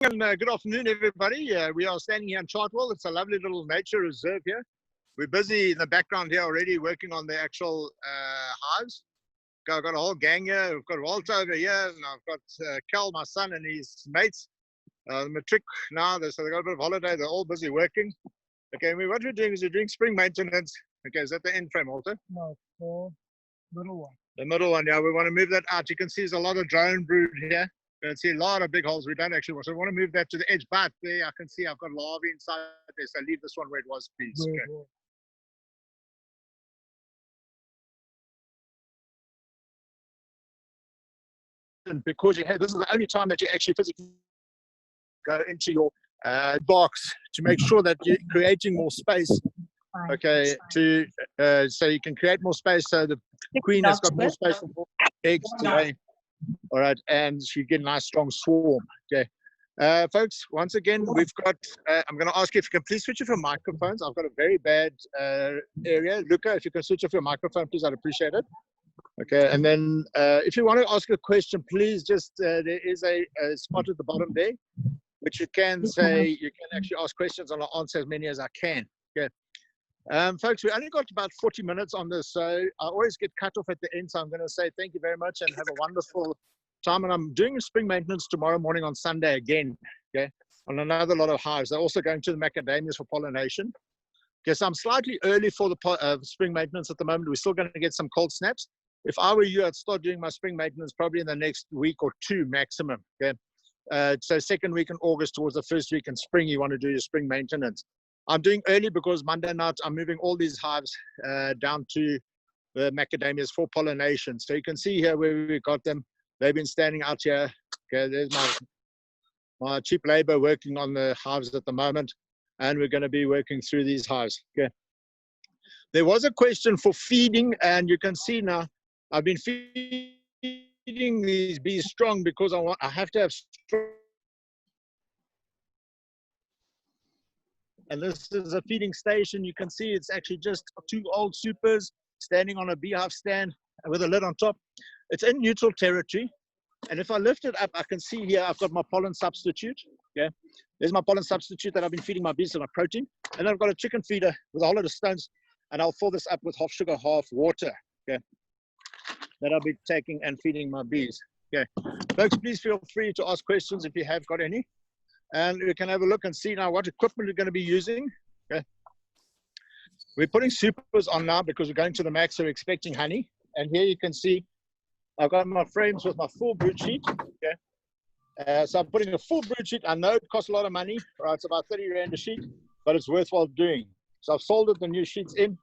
And good afternoon, everybody. We are standing here in Chartwell. It's a lovely little nature reserve here. We're busy in the background here already working on the actual hives. I've got a whole gang here. We've got Walter over here, and I've got Cal, my son, and his mates. Matric now, so they've got a bit of holiday. They're all busy working. Okay, what we're doing is we're doing spring maintenance. Okay, is that the end frame, Walter? No, the middle one. The middle one, yeah. We want to move that out. You can see there's a lot of drone brood here. You can see a lot of big holes. We don't actually want, so we want to move that to the edge. But there, I can see I've got larvae inside there. So leave this one where it was, please. Okay. And because you have, this is the only time that you actually physically go into your box to make sure that you're creating more space. Okay, so you can create more space so the queen has got more space for eggs to lay. All right, and you get a nice strong swarm. Okay, folks, once again, we've got, I'm going to ask you if you can please switch off your microphones. I've got a very bad area. Luca, if you can switch off your microphone, please, I'd appreciate it. Okay, and then if you want to ask a question, please just, there is a spot at the bottom there, which you can say, you can actually ask questions and I'll answer as many as I can. Okay. Folks, we only got about 40 minutes on this, so I always get cut off at the end, so I'm going to say thank you very much and have a wonderful time. And I'm doing spring maintenance tomorrow morning on Sunday again, okay, on another lot of hives. They're also going to the macadamias for pollination. Okay, so I'm slightly early for the spring maintenance at the moment. We're still going to get some cold snaps. If I were you, I'd start doing my spring maintenance probably in the next week or two maximum, okay. So second week in August towards the first week in spring, you want to do your spring maintenance. I'm doing early because Monday night I'm moving all these hives down to the macadamias for pollination. So you can see here where we got them. They've been standing out here. Okay, there's my cheap labor working on the hives at the moment, and we're going to be working through these hives. Okay. There was a question for feeding, and you can see now I've been feeding these bees strong because I have to have strong. And this is a feeding station. You can see it's actually just two old supers standing on a beehive stand with a lid on top. It's in neutral territory. And if I lift it up, I can see here I've got my pollen substitute. Okay, there's my pollen substitute that I've been feeding my bees with my protein. And I've got a chicken feeder with a whole lot of stones. And I'll fill this up with half sugar, half water. Okay, that I'll be taking and feeding my bees. Okay, folks, please feel free to ask questions if you have got any. And we can have a look and see now what equipment we're going to be using. Okay. We're putting supers on now because we're going to the max, so we're expecting honey. And here you can see I've got my frames with my full brood sheet. Okay. So I'm putting a full brood sheet. I know it costs a lot of money. Right, it's about 30 Rand a sheet, but it's worthwhile doing. So I've soldered the new sheets in,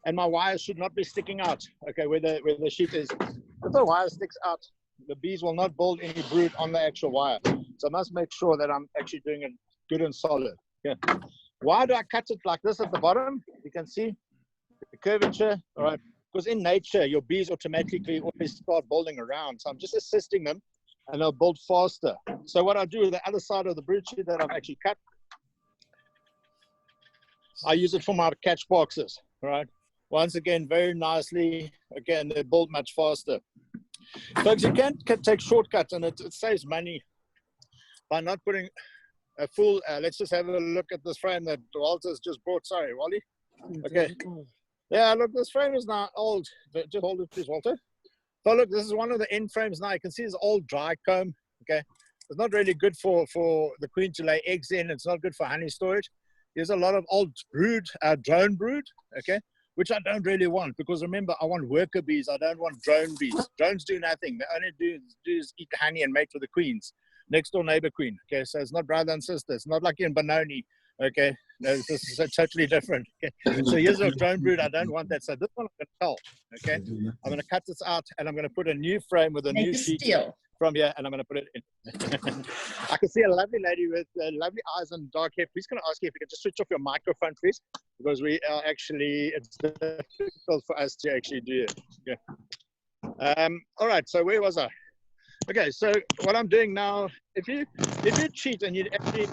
and my wires should not be sticking out. Okay, where the sheet is. If the wire sticks out, the bees will not build any brood on the actual wire. So I must make sure that I'm actually doing it good and solid. Okay. Why do I cut it like this at the bottom? You can see the curvature, all right? Because in nature, your bees automatically always start building around. So I'm just assisting them and they'll build faster. So what I do with the other side of the brood sheet that I've actually cut, I use it for my catch boxes, all right? Once again, very nicely. Again, they build much faster. Folks, you can take shortcuts and it saves money by not putting a full, let's just have a look at this frame that Walter's just brought. Sorry, Wally. Okay. Yeah, look, this frame is now old. Just hold it, please, Walter. So look, this is one of the end frames now. You can see it's old dry comb. Okay. It's not really good for the queen to lay eggs in. It's not good for honey storage. There's a lot of old brood, drone brood, okay, which I don't really want because remember, I want worker bees. I don't want drone bees. Drones do nothing. They only do is eat the honey and mate with the queens. Next door neighbor queen. Okay, so it's not brother and sister. It's not like in Benoni. Okay, no, this is totally different. Okay, so here's a drone brood. I don't want that. So this one I'm going to tell. Okay, I'm going to cut this out and I'm going to put a new frame with a new sheet from here, and I'm going to put it in. I can see a lovely lady with lovely eyes and dark hair. Please, can I ask you if you can just switch off your microphone, please, because we are actually, it's difficult for us to actually do it. Okay. All right. So where was I? Okay, so what I'm doing now, if you cheat and you're actually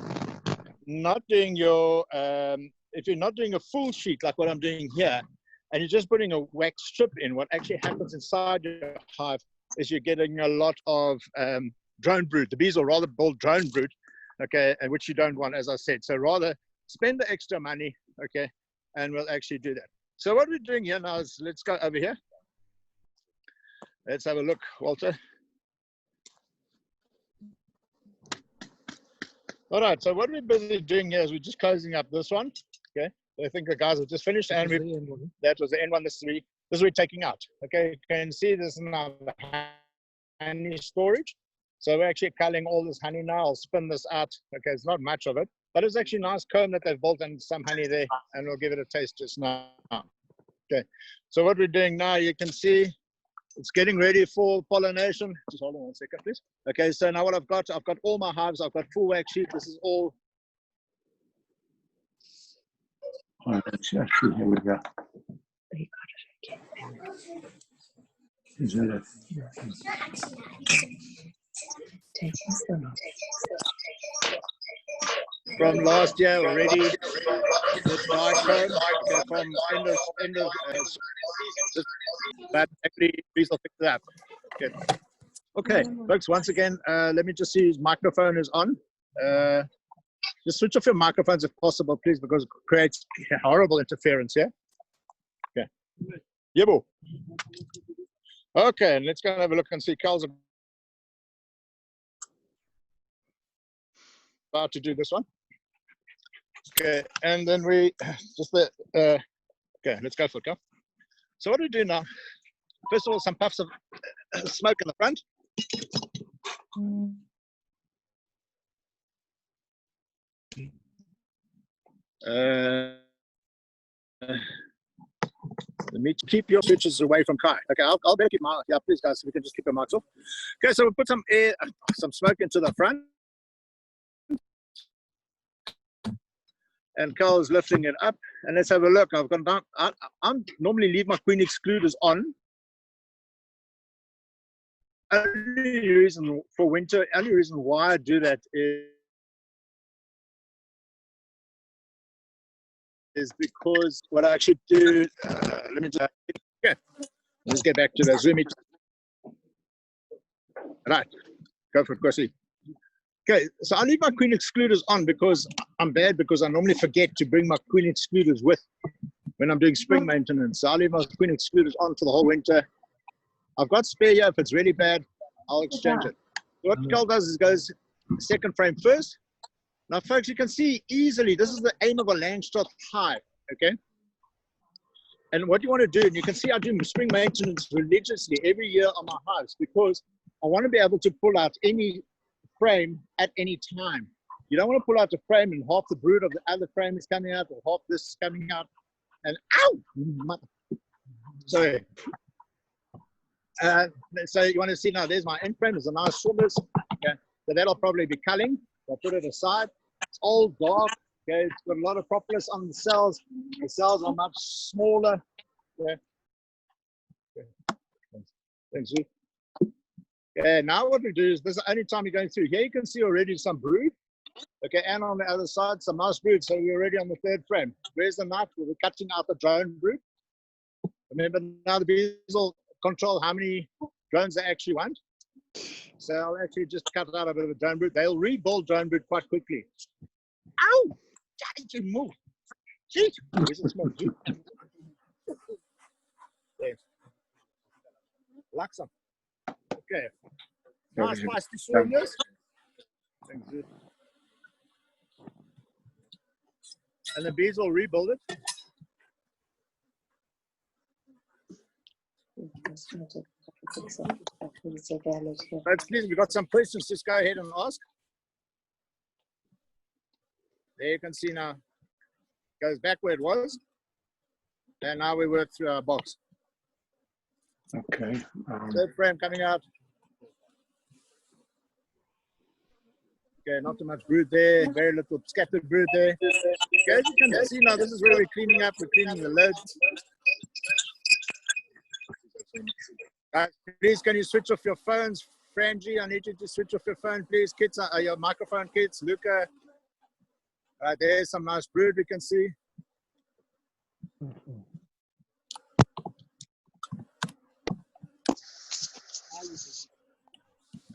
not doing your, if you're not doing a full sheet like what I'm doing here, and you're just putting a wax strip in, what actually happens inside your hive is you're getting a lot of drone brood. The bees will rather build drone brood, okay, and which you don't want, as I said. So rather spend the extra money, okay, and we'll actually do that. So what we're doing here now is, let's go over here. Let's have a look, Walter. All right, so what we're busy doing here is we're just closing up this one, okay? I think the guys have just finished, and that was the end one. This is we're taking out, okay? You can see this is now the honey storage. So we're actually culling all this honey now. I'll spin this out. Okay, it's not much of it, but it's actually a nice comb that they've built and some honey there, and we'll give it a taste just now. Okay, so what we're doing now, you can see it's getting ready for pollination. Just hold on 1 second, please. Okay, so now what I've got all my hives. I've got full wax sheet. This is all. All right, actually, here we go. Is that it? From last year already, this dye comb, okay, from end of that actually please will fix that. Okay. Okay, folks, once again, let me just see his microphone is on. Just switch off your microphones if possible, please, because it creates horrible interference here. Okay. Yebo. Okay, and let's go and have a look and see. Carl's about to do this one. Okay, and then we just okay, let's go for it, Carl. So what do we do now? First of all, some puffs of smoke in the front. Let me keep your pictures away from Kai. Okay, I'll better keep my, yeah, please guys, so we can just keep your mics off. Okay, so we'll put some air, some smoke into the front. And Carl is lifting it up. And let's have a look. I've gone down. I'm normally leave my queen excluders on. Only reason for winter, only reason why I do that is because what I actually do, let me just, okay, let's get back to the Zoom meeting. Right, go for it, Kwasi. Okay, so I leave my queen excluders on because I'm bad, because I normally forget to bring my queen excluders with when I'm doing spring maintenance. So I leave my queen excluders on for the whole winter. I've got spare here. If it's really bad, I'll exchange it. What Carl does is goes second frame first. Now, folks, you can see easily, this is the aim of a Landstrath hive, okay? And what you want to do, and you can see I do spring maintenance religiously every year on my hives, because I want to be able to pull out any frame at any time. You don't want to pull out the frame and half the brood of the other frame is coming out, or half this is coming out, and ow! So, so you want to see now, there's my end frame, there's a nice sawdust, okay? So that'll probably be culling. I'll put it aside. It's all dark, okay? It's got a lot of propolis on the cells. The cells are much smaller. Okay. Thanks, Zee. Okay, now what we do is, this is the only time you're going through. Here you can see already some brood. Okay, and on the other side, some nice brood. So we're already on the third frame. Where's the knife? We're cutting out the drone brood. Remember, now the bees will control how many drones they actually want. So I'll actually just cut out a bit of a drone brood. They'll rebuild drone brood quite quickly. Ow! Did you move? Jeez, where's the smoke? There. Like some. Okay. Nice spicy soreness. Thanks, dude. And the bees will rebuild it. Folks, please, we've got some questions. Just go ahead and ask. There you can see now, goes back where it was. And now we work through our box. Okay. Third frame coming out. Okay, not too much brood there, very little scattered brood there. Okay, as you can see now, this is where we're cleaning up, we're cleaning the lids. Please, can you switch off your phones? Frangie, I need you to switch off your phone, please. Kids, your microphone, kids. Luca. There's some nice brood we can see.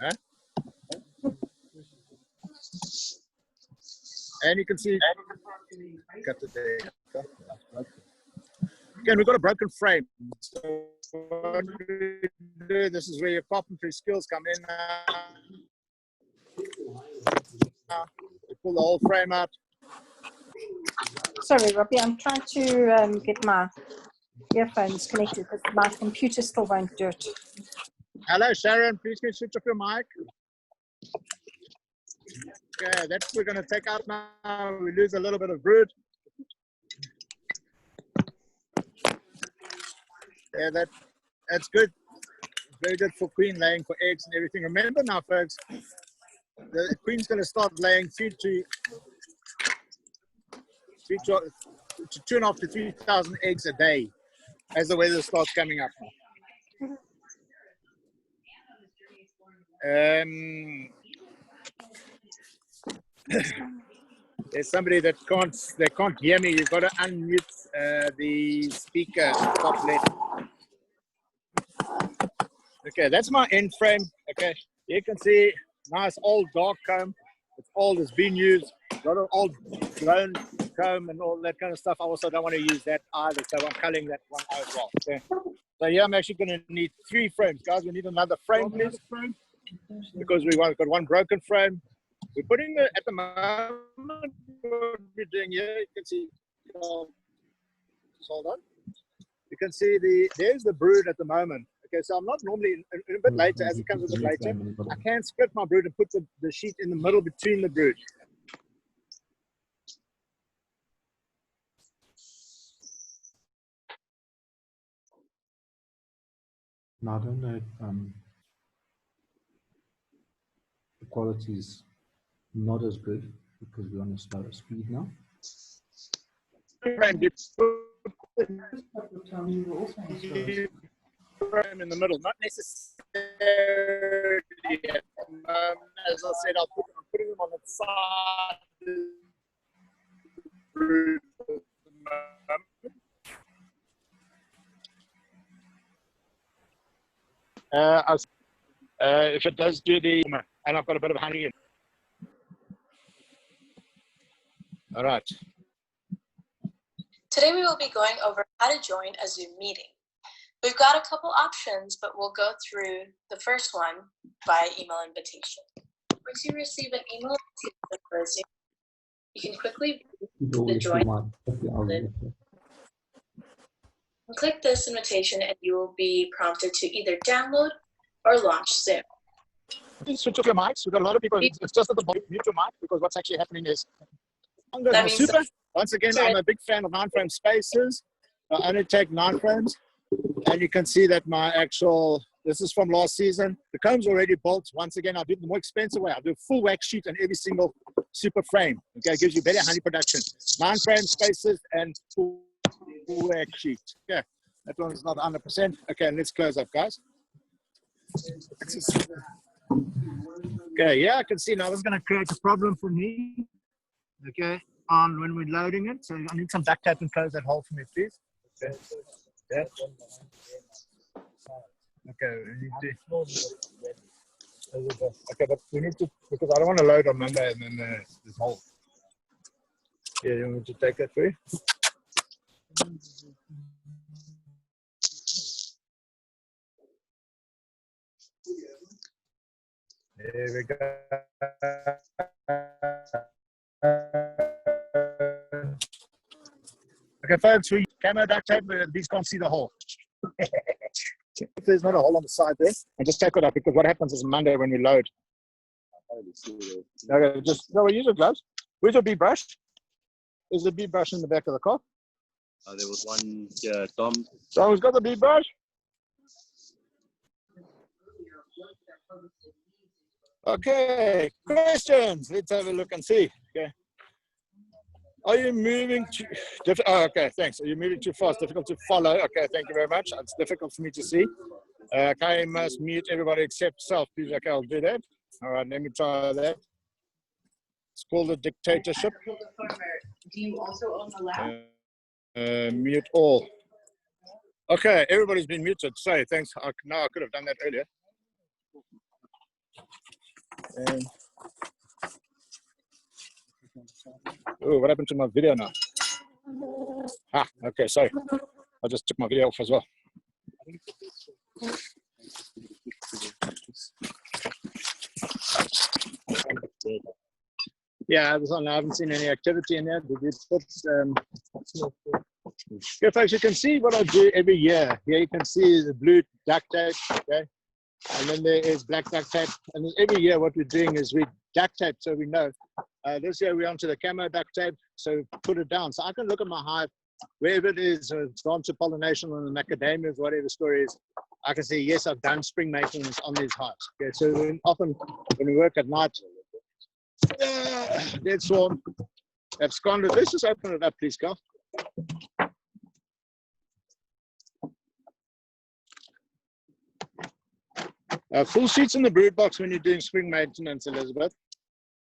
Huh? And you can see, cut it there. Again, we've got a broken frame. So what we do, this is where your carpentry skills come in. We pull the whole frame out. Sorry, Robbie, I'm trying to get my earphones connected, but my computer still won't do it. Hello, Sharon. Please can you switch off your mic? Okay, that's we're going to take out now. We lose a little bit of brood. Yeah, that's good. Very good for queen laying, for eggs and everything. Remember now, folks, the queen's going to start laying 2.5 to 3,000 eggs a day as the weather starts coming up. There's somebody that can't hear me. You've got to unmute the speaker top left. Okay, that's my end frame. Okay, you can see nice old dark comb. It's old, it's been used. A lot of old blown comb and all that kind of stuff. I also don't want to use that either, so I'm culling that one out as well. Okay. So yeah, I'm actually going to need 3 frames, guys. We need another frame, please, because got one broken frame. We're putting the, at the moment, what we're doing here, you can see, hold on. You can see there's the brood at the moment. Okay, so I'm not normally, a bit later, as it comes a bit later, I can split my brood and put the sheet in the middle between the brood. Now, I don't know if the quality is not as good because we're on a slower speed now. Frame in the middle, not necessarily. As I said, I'm putting them on the side. If it does do the, and I've got a bit of honey in. All right. Today we will be going over how to join a Zoom meeting. We've got a couple options, but we'll go through the first one by email invitation. Once you receive an email for Zoom, you can quickly view the join button. Click this invitation and you will be prompted to either download or launch Zoom. Switch off your mics. We've got a lot of people. It's just at the bottom. Mute your mic, because what's actually happening is That means super. Once again, I'm a big fan of 9-frame spaces. I only take 9 frames, and you can see that my actual, this is from last season. The comb's already built. Once again, I'll do it the more expensive way. I'll do a full wax sheet on every single super frame. Okay, it gives you better honey production. 9-frame spaces and full wax sheet. Okay, that one's not 100%. Okay, let's close up, guys. Okay, yeah, I can see now this is going to create a problem for me. Okay, on when we're loading it. So I need some duct tape and close that hole for me, please. Okay. Yeah. Okay, we need to. Okay, but we need to, because I don't want to load on Monday and then this hole. Yeah, you want me to take that for you? There we go. Okay, folks, we camera duct tape, these can't see the hole. If there's not a hole on the side there, and just take it up, because what happens is Monday when we load. Okay, just no, we use your gloves. Where's your bee brush? Is the bee brush in the back of the car? There was one here, Tom. Someone's got the bee brush? Okay, questions. Let's have a look and see. Okay. Are you moving too okay, thanks. Are you moving too fast? Difficult to follow. Okay, thank you very much. It's difficult for me to see. I must mute everybody except self, please. Okay, I'll do that. All right, let me try that. It's called a dictatorship. Do you also own the lab? Mute all. Okay, everybody's been muted. Sorry, thanks. No, I could have done that earlier. Oh, what happened to my video now? Ah, okay, sorry. I just took my video off as well. Yeah, I haven't seen any activity in there. Yeah, folks, you can see what I do every year. Here you can see the blue duct tape, okay? And then there is black duct tape. And then every year what we're doing is we duct tape so we know. This year we're onto the camo duct tape, so put it down. So I can look at my hive, wherever it is, it's gone to pollination on the macadamias, whatever the story is. I can say, yes, I've done spring maintenance on these hives. Okay, so often when we work at night, dead swarm, absconded. Let's just open it up, please, Carl. Full sheets in the brood box when you're doing spring maintenance, Elizabeth.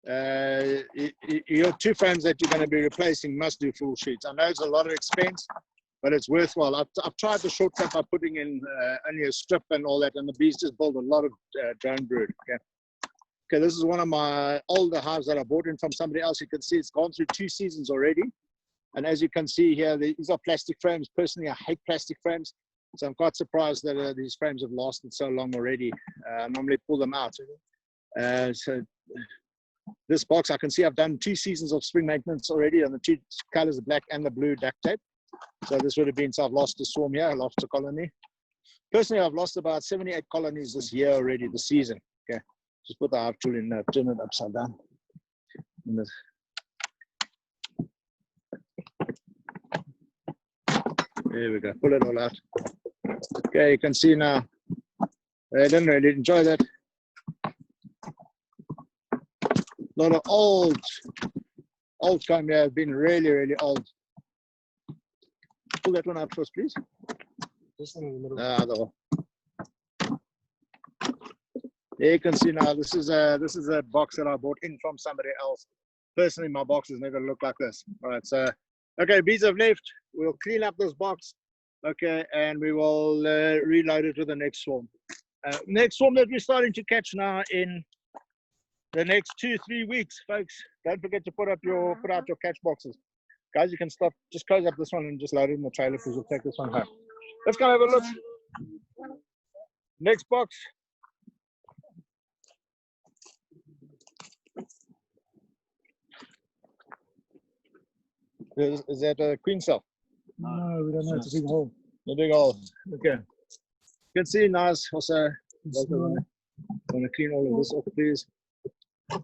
Your 2 frames that you're going to be replacing must do full sheets. I know it's a lot of expense, but it's worthwhile. I've tried the shortcut by putting in only a strip and all that, and the bees just build a lot of drone brood. Okay, this is one of my older hives that I bought in from somebody else. You can see it's gone through 2 seasons already. And as you can see here, these are plastic frames. Personally, I hate plastic frames. So I'm quite surprised that these frames have lasted so long already. I normally pull them out. So this box, I can see I've done 2 seasons of spring maintenance already on the 2 colors, the black and the blue duct tape. So this would have been, so I've lost a swarm here, I lost a colony. Personally, I've lost about 78 colonies this year already, this season. Okay, just put the hive tool in, turn it upside down. There we go, pull it all out. Okay, you can see now, I didn't really enjoy that. A lot of old comb here have been really, really old. Pull that one out first, please. This one in the middle. There you can see now, this is a box that I bought in from somebody else. Personally, my boxes never look like this. All right, so, okay, bees have left. We'll clean up this box, okay, and we will reload it to the next swarm. Next swarm that we're starting to catch now in the next 2-3 weeks, folks. Don't forget to put out your catch boxes. Guys, you can stop, just close up this one and just load it in the trailer because we'll take this one home. Let's go have a look. Next box. Is that a queen cell? No, we don't know. It's a big hole. The big hole. Okay. You can see nice. Also, I want to clean all of this off, please. The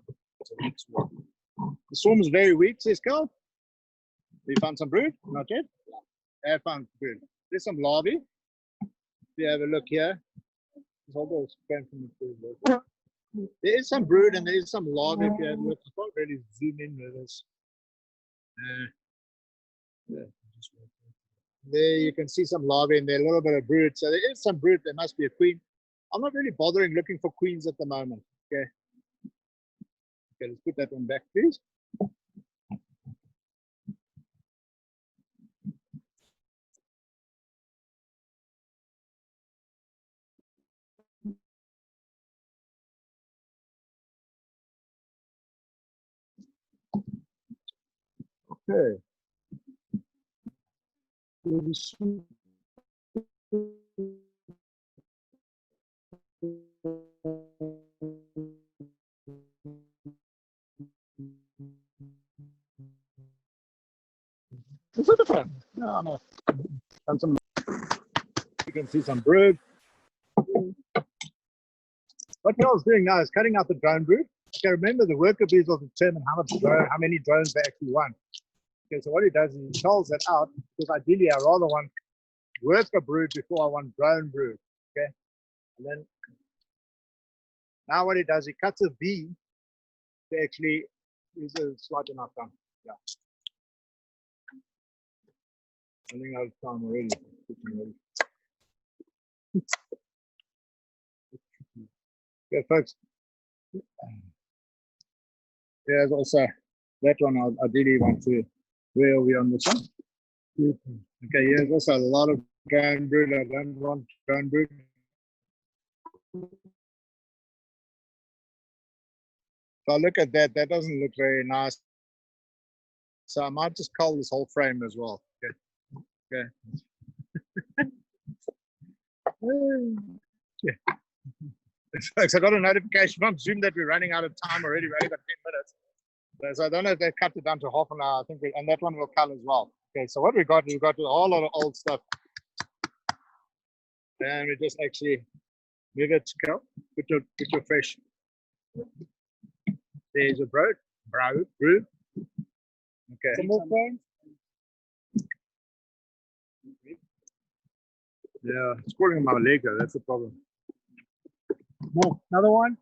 swarm is very weak, says Carl. We found some brood? Not yet? I found brood. There's some larvae. If you have a look here, there is some brood and there is some larvae. If you have a look, I can't really zoom in with this. There you can see some larvae in there, a little bit of brood. So there is some brood. There must be a queen. I'm not really bothering looking for queens at the moment. Okay. Okay, let's put that one back, please. Okay. Is it different? No, no. And some, you can see some brood. What Carl's doing now is cutting out the drone brood. Okay, remember the worker bees will determine how many drones they actually want. Okay, so what he does is he culls that out because ideally I rather want worker brood before I want drone brood. Okay, and then now what he does, he cuts a bee to actually use a slight enough time. Yeah. I think I've time already. Okay, folks. There's also that one I ideally want to, where are we on this one? Okay, here's also a lot of drone brood. I don't want drone brood. So look at that, that doesn't look very nice. So I might just cull this whole frame as well. Okay. Yeah. Folks, I got a notification from Zoom that we're running out of time already. We've only got 10 minutes. So I don't know if they cut it down to half an hour. I think, and that one will cull as well. Okay, so what we've got a whole lot of old stuff. And we just actually move it, go, put your fresh. There's a brew. Okay. Some more frames? Yeah, it's crawling on my leg though, that's the problem. More. Another one?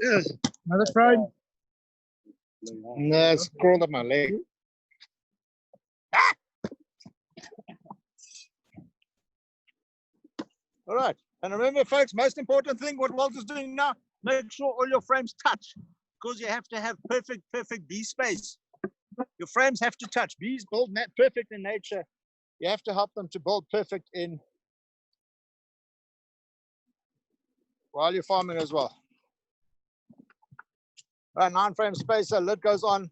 Yes. Another frame? No, it's crawled up my leg. All right, and remember folks, most important thing, what Walter's doing now, make sure all your frames touch, because you have to have perfect bee space. Your frames have to touch. Bees build perfect in nature. You have to help them to build perfect in while you're farming as well. Right, 9-frame spacer, lid goes on.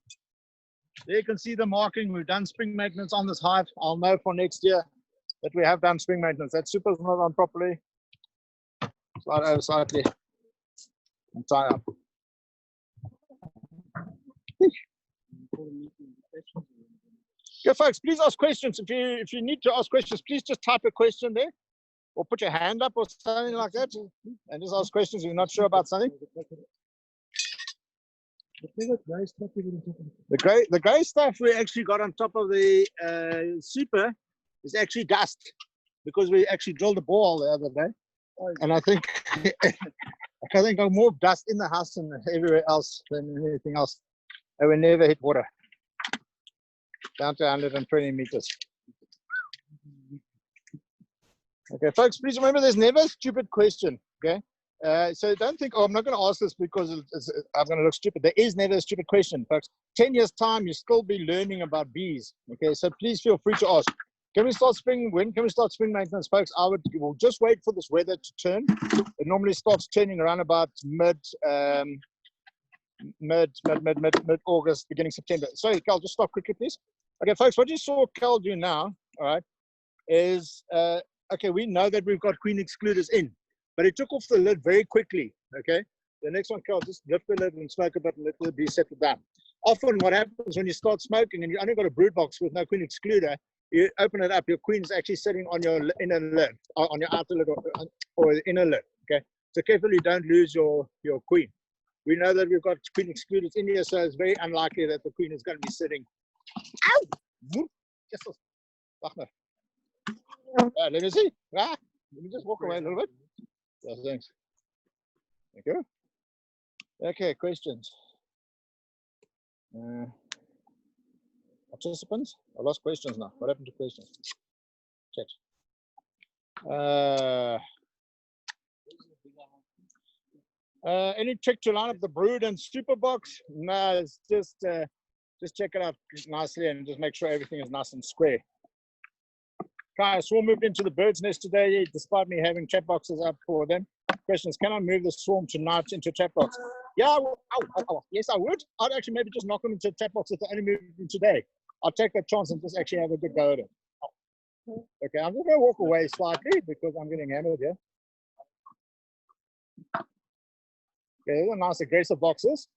There you can see the marking. We've done spring maintenance on this hive. I'll know for next year that we have done spring maintenance. That super's not on properly. Slide over slightly and tie up. Okay, folks, please ask questions. If you need to ask questions, please just type a question there, or put your hand up or something like that, and just ask questions if you're not sure about something. The grey stuff we actually got on top of the super is actually dust, because we actually drilled a bore the other day, and I think I think more dust in the house and everywhere else than anything else. And we never hit water. Down to 120 meters. Okay, folks, please remember there's never a stupid question. Okay, so don't think, oh, I'm not going to ask this because I'm going to look stupid. There is never a stupid question, folks. 10 years time, you'll still be learning about bees. Okay, so please feel free to ask. Can we start spring? When can we start spring maintenance, folks? We'll just wait for this weather to turn. It normally starts turning around about mid-August, beginning September. Sorry, Cal, just stop quickly, please. Okay, folks, what you saw Cal do now, all right, is, okay, we know that we've got queen excluders in, but it took off the lid very quickly, okay? The next one, Cal, just lift the lid and smoke a bit and let the bee settle down. Often what happens when you start smoking and you only got a brood box with no queen excluder, you open it up, your queen's actually sitting on your inner lid, on your outer lid or the inner lid, okay? So carefully don't lose your queen. We know that we've got queen excluders in here, so it's very unlikely that the queen is going to be sitting. Ow! Let me see. Let me just walk away a little bit. Yeah, thanks. Thank you. Okay, questions. Participants? I lost questions now. What happened to questions? Check. Any trick to line up the brood and super box? No, it's just check it out nicely and just make sure everything is nice and square. Okay, swarm moved into the bird's nest today, despite me having chat boxes up for them. Questions: can I move the swarm tonight into a chat box? Yeah, yes, I would. I'd actually maybe just knock them into a chat box if they only moved in today. I'll take that chance and just actually have a good go at it. Okay, I'm just going to walk away slightly because I'm getting hammered here. Okay, these are nice aggressive boxes.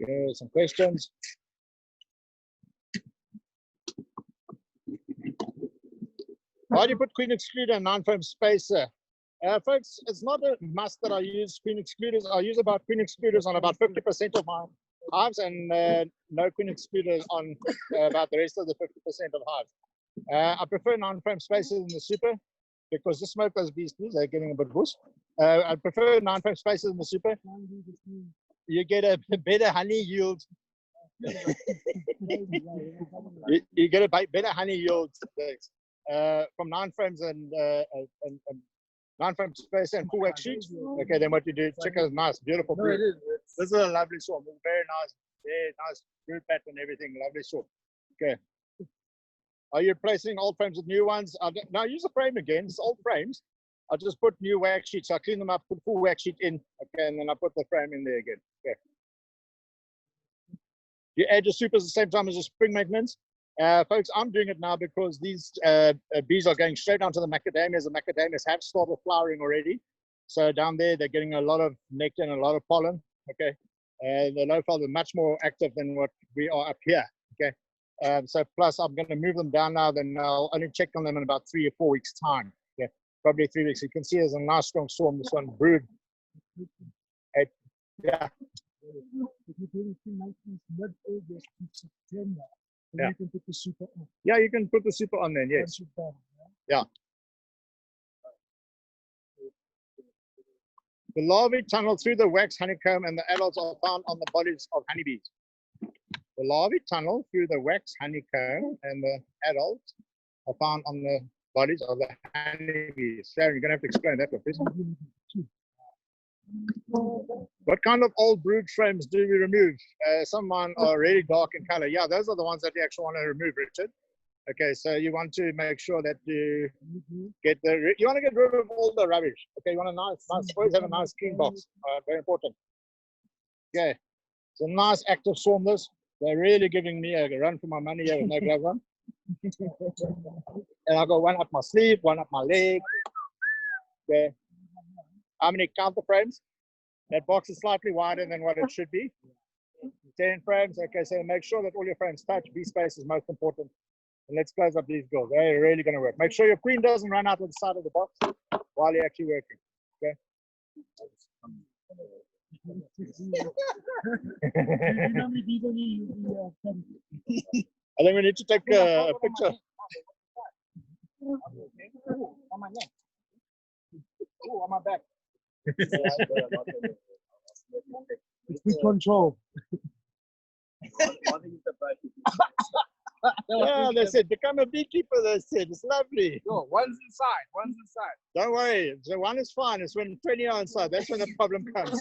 Okay, some questions. Why do you put queen excluder and 9-frame spacer? Folks, it's not a must that I use queen excluders. I use about queen excluders on about 50% of my hives and no queen excluders on about the rest of the 50% of hives. I prefer 9-frame spacers in the super because just smoke those bees, please. They're getting a bit loose. I prefer 9-frame spacers in the super. You get a better honey yield. You get a better honey yield from 9 frames and 9-frame spacer and full wax sheet. Okay, then what you do, check out nice, beautiful brood. This is a lovely swarm. Very nice brood pattern, everything, lovely swarm. Okay. Are you replacing old frames with new ones? Now use the frame again. It's old frames. I just put new wax sheets. I clean them up, put full wax sheet in. Okay, and then I put the frame in there again. Okay. You add your supers at the same time as your spring maintenance. Folks, I'm doing it now because these bees are going straight onto the macadamias. The macadamias have started flowering already. So down there, they're getting a lot of nectar and a lot of pollen. Okay. The low-field are much more active than what we are up here. Okay. So plus I'm going to move them down now, then I'll only check on them in about 3 or 4 weeks time. Yeah, probably 3 weeks. You can see there's a nice strong swarm. This one brood. Yeah. Yeah. You can put the super on. Yeah, you can put the super on then, yes. Yeah. The larvae tunnel through the wax honeycomb and the adults are found on the bodies of honeybees. The larvae tunnel through the wax honeycomb and the adults are found on the bodies of the honeybees. Sharon, you're going to have to explain that, please. What kind of old brood frames do we remove? Some of mine are really dark in color. Yeah, those are the ones that you actually want to remove, Richard. Okay, so you want to make sure that you get you want to get rid of all the rubbish. Okay, you want a nice, always have a nice clean box. Very important. Okay, it's a nice active swarm. This, they're really giving me a run for my money here with no gloves on. And I got one up my sleeve, one up my leg. Okay, how many counter frames? That box is slightly wider than what it should be. 10 frames. Okay, so make sure that all your frames touch. Bee space is most important. And let's close up these girls. They're really going to work. Make sure your queen doesn't run out of the side of the box while you're actually working. Okay. I think we need to take a picture. On my neck. Oh, on my back. It's good control. Yeah, they said, become a beekeeper, they said. It's lovely. Yo, one's inside. One's inside. Don't worry. The one is fine. It's when 20 are inside. That's when the problem comes.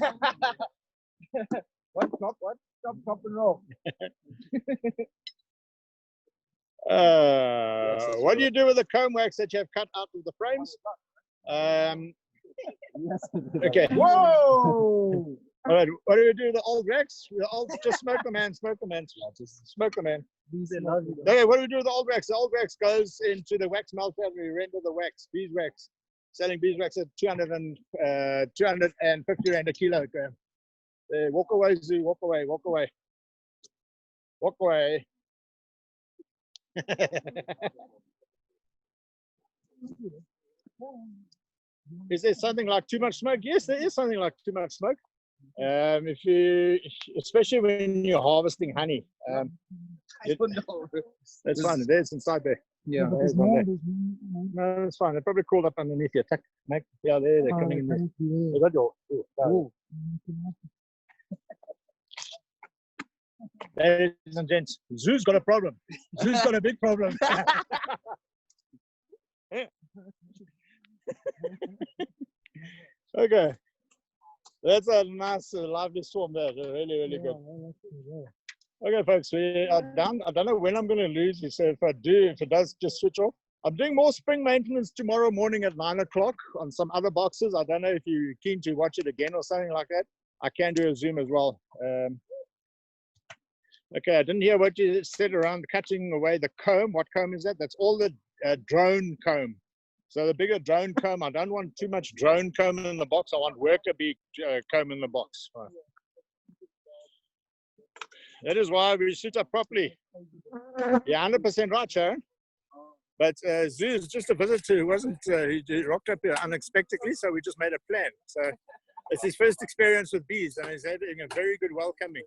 What? Stop, what? Stop, stop and roll. What do you do with the comb wax that you have cut out of the frames? Okay. Whoa! All right. What do we do with the old wax? Just smoke them, man. Smoke them, man. Just smoke them, man. Okay, what do we do with the old wax? The old wax goes into the wax melter and we render the wax, beeswax. Selling beeswax at 250 rand a kilogram. Walk away, Zoo. Walk away. Walk away. Walk away. Is there something like too much smoke? Yes, there is something like too much smoke. If you, especially when you're harvesting honey, that's fine. There's inside there. Yeah. There's one there. No, it's fine. They're probably crawled up underneath you. Yeah, there, they're coming in there. They got your. Ladies and gents, Zoo's got a problem. Zoo's got a big problem. Okay. That's a nice, lively swarm there. They're really, really good. Okay, folks, we are done. I don't know when I'm going to lose you. So if I do, if it does just switch off. I'm doing more spring maintenance tomorrow morning at 9 o'clock on some other boxes. I don't know if you're keen to watch it again or something like that. I can do a Zoom as well. Okay, I didn't hear what you said around cutting away the comb. What comb is that? That's all the drone comb. So the bigger drone comb, I don't want too much drone comb in the box. I want worker bee comb in the box. Right. That is why we shoot up properly. Yeah, 100% right, Sharon. But Zoo is just a visitor who wasn't, he rocked up here unexpectedly, so we just made a plan. So it's his first experience with bees, and he's having a very good welcoming.